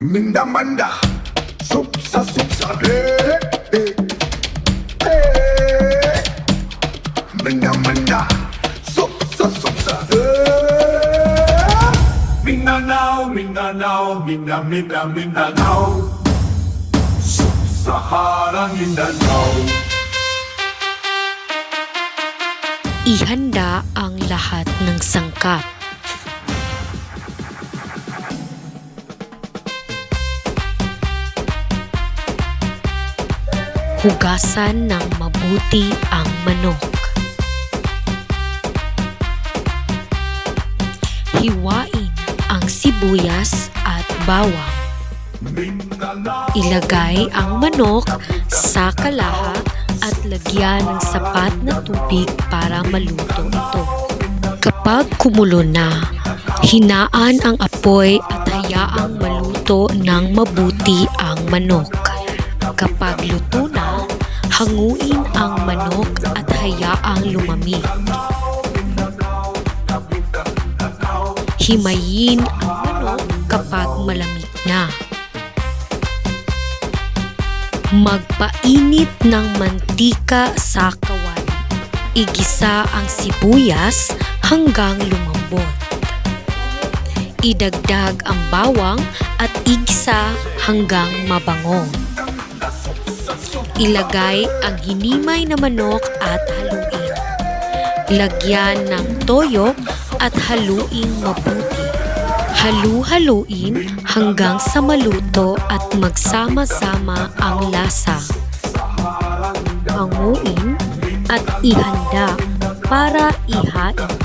Minda manda, supsa supsa, Minda manda, supsa supsa, Mindanao, Mindanao, Mindanao, Sub-Saharang Mindanao. Ihanda ang lahat ng sangkap. Hugasan ng mabuti ang manok. Hiwain ang sibuyas at bawang. Ilagay ang manok sa kalaha at lagyan ng sapat na tubig para maluto ito. Kapag kumulo na, hinaan ang apoy at hayaang maluto ng mabuti ang manok. Kapag luto na, hanguin ang manok at hayaang lumamig. Himayin ang manok kapag malamig na. Magpainit ng mantika sa kawali. Igisa ang sibuyas hanggang lumambot. Idagdag ang bawang at igisa hanggang mabango. Ilagay ang hinimay na manok at haluin. Lagyan ng toyo at haluin mabuti. Halu-haluin hanggang sa maluto at magsama-sama ang lasa. Hanguin at ihanda para ihain.